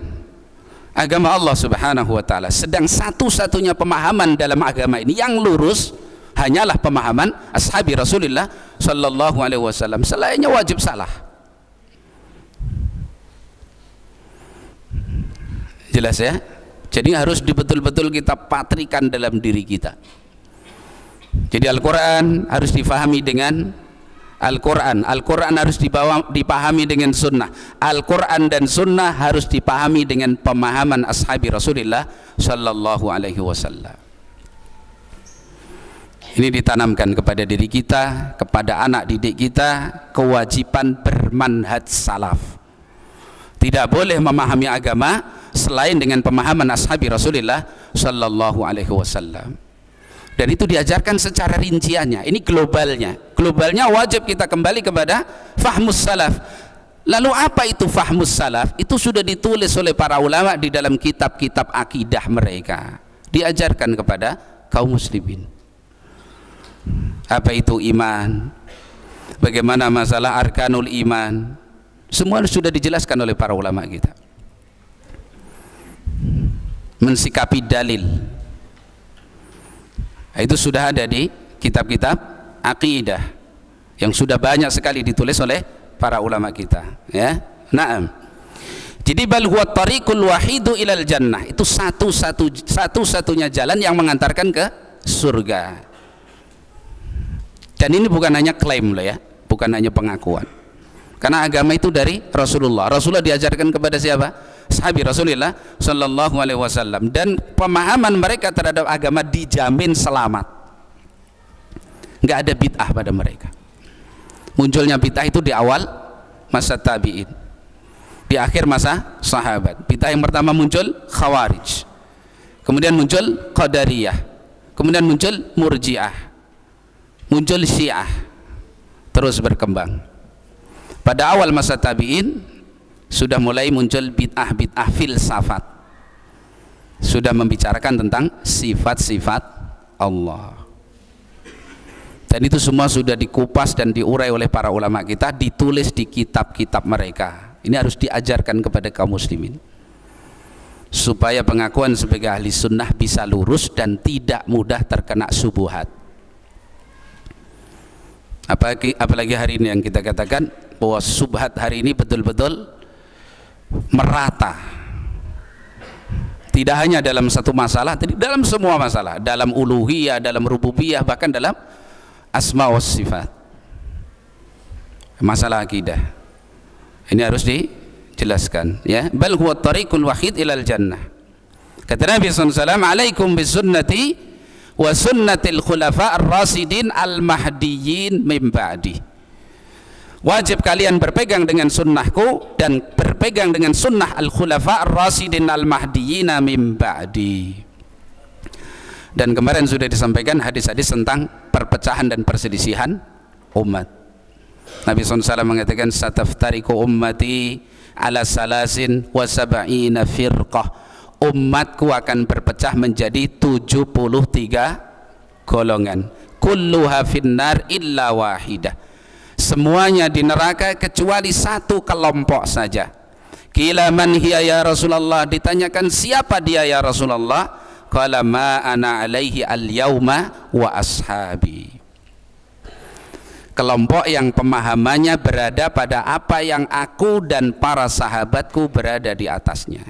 S2: agama Allah Subhanahu wa taala. Sedang satu-satunya pemahaman dalam agama ini yang lurus hanyalah pemahaman ashabi Rasulullah sallallahu alaihi wasallam. Selainnya wajib salah. Jelas ya? Jadi harus betul-betul kita patrikan dalam diri kita. Jadi Al-Quran harus difahami dengan Al-Quran. Al-Quran harus dipahami dengan sunnah. Al-Quran dan sunnah harus dipahami dengan pemahaman ashabi Rasulullah sallallahu alaihi wasallam. Ini ditanamkan kepada diri kita, kepada anak didik kita, kewajiban bermanhaj salaf. Tidak boleh memahami agama selain dengan pemahaman ashabi Rasulullah sallallahu alaihi wasallam. Dan itu diajarkan secara rinciannya. Ini globalnya. Globalnya wajib kita kembali kepada fahmus salaf. Lalu apa itu fahmus salaf? Itu sudah ditulis oleh para ulama di dalam kitab-kitab akidah mereka. Diajarkan kepada kaum muslimin. Apa itu iman? Bagaimana masalah arkanul iman? Semua sudah dijelaskan oleh para ulama kita. Mensikapi dalil, itu sudah ada di kitab-kitab akidah yang sudah banyak sekali ditulis oleh para ulama kita, ya. Naam. Jadi bal huwa tariqul wahidu ilal jannah, itu satu-satunya jalan yang mengantarkan ke surga. Dan ini bukan hanya klaim loh ya, bukan hanya pengakuan. Karena agama itu dari Rasulullah. Rasulullah diajarkan kepada siapa? Sahabi Rasulullah sallallahu alaihi wasallam, dan pemahaman mereka terhadap agama dijamin selamat. Enggak ada bid'ah pada mereka. Munculnya bid'ah itu di awal masa tabi'in, di akhir masa sahabat. Bid'ah yang pertama muncul Khawarij, kemudian muncul Qadariyah, kemudian muncul Murji'ah, muncul Syiah, terus berkembang. Pada awal masa tabi'in sudah mulai muncul bid'ah filsafat, sudah membicarakan tentang sifat-sifat Allah, dan itu semua sudah dikupas dan diurai oleh para ulama kita, ditulis di kitab-kitab mereka. Ini harus diajarkan kepada kaum muslimin supaya pengakuan sebagai ahli sunnah bisa lurus dan tidak mudah terkena subuhat. Apalagi hari ini yang kita katakan bahwa subhat hari ini betul-betul merata, tidak hanya dalam satu masalah, tapi dalam semua masalah, dalam uluhiyah, dalam rububiyah, bahkan dalam asma wa sifat, masalah akidah. Ini harus dijelaskan, ya. Bal huwa tariqul wahid ilal jannah. Kata Nabi SAW, alaikum bisunnati wa sunnatil khulafa ar-rasidin al-mahdiyyin min ba'di. Wajib kalian berpegang dengan sunnahku dan berpegang dengan sunnah al-khulafa ar-rasidin al-mahdiyina min ba'di. Dan kemarin sudah disampaikan hadis-hadis tentang perpecahan dan perselisihan umat. Nabi SAW mengatakan sataftariku ummati ala salasin wa sab'ina firqah. Umatku akan berpecah menjadi 73 golongan. Kulluha finnar illa wahidah. Semuanya di neraka kecuali satu kelompok saja. Qila man hiya ya Rasulullah, ditanyakan siapa dia ya Rasulullah? Qala ma ana alaihi al-yauma wa ashabi. Kelompok yang pemahamannya berada pada apa yang aku dan para sahabatku berada di atasnya.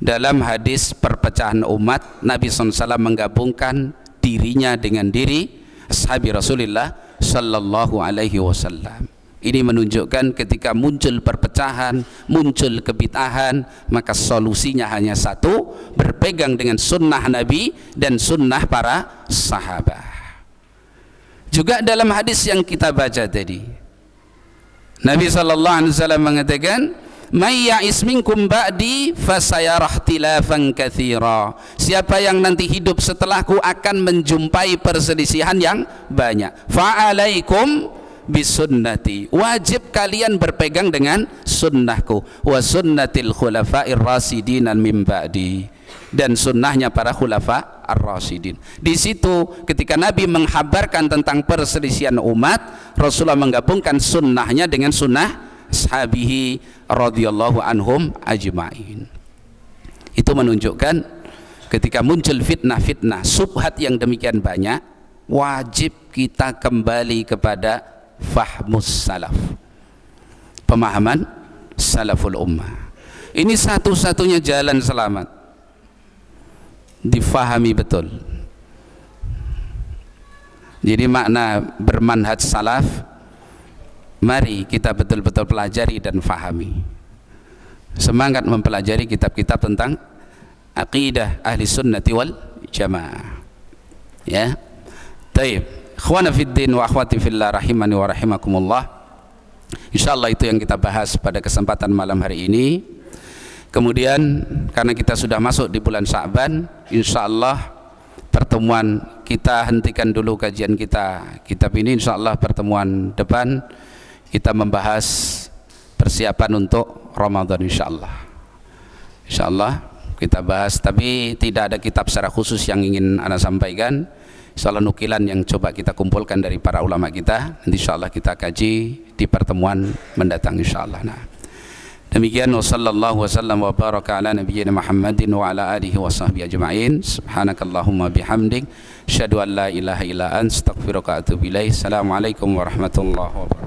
S2: Dalam hadis perpecahan umat, Nabi SAW menggabungkan dirinya dengan diri ashabi Rasulullah sallallahu alaihi wasallam. Ini menunjukkan ketika muncul perpecahan, muncul kebid'ahan, maka solusinya hanya satu, berpegang dengan sunnah Nabi dan sunnah para sahabat. Juga dalam hadis yang kita baca tadi, Nabi sallallahu alaihi wasallam mengatakan, "May ya'is minkum ba'di fasayara ikhtilafan katsira." Siapa yang nanti hidup setelahku akan menjumpai perselisihan yang banyak. Fa'alaikum bisunnati. Wajib kalian berpegang dengan sunnahku. Wa sunnatil khulafa'ir rasidin min ba'di. Dan sunnahnya para khulafa ar-rasidin. Di situ ketika Nabi menghabarkan tentang perselisihan umat, Rasulullah menggabungkan sunnahnya dengan sunnah ashabihi radhiyallahu anhum ajma'in. Itu menunjukkan ketika muncul fitnah-fitnah, subhat yang demikian banyak, wajib kita kembali kepada fahmus salaf, pemahaman salaful ummah. Ini satu-satunya jalan selamat, difahami betul. Jadi makna bermanhaj salaf, mari kita betul-betul pelajari dan fahami. Semangat mempelajari kitab-kitab tentang aqidah ahli sunnati wal jamaah. Ya, taib. Ikhwana fiddin wa akhwati fillah rahimani wa rahimakumullah. Insyaallah itu yang kita bahas pada kesempatan malam hari ini. Kemudian karena kita sudah masuk di bulan Sya'ban, insyaallah pertemuan kita hentikan dulu kajian kita kitab ini. Insyaallah pertemuan depan kita membahas persiapan untuk Ramadan insyaallah. Insyaallah kita bahas, tapi tidak ada kitab secara khusus yang ingin Anda sampaikan. Insyaallah nukilan yang coba kita kumpulkan dari para ulama kita, nanti insyaallah kita kaji di pertemuan mendatang insyaallah. Nah, demikian, wassallallahu wasallam wa baraka ala nabiyyina Muhammadin wa ala alihi wa sahbihi ajma'in. Subhanakallahumma bihamdik, asyhadu an la ilaha illa anta, astaghfiruka wa atubu ilaik. Assalamualaikum warahmatullahi wabarakatuh.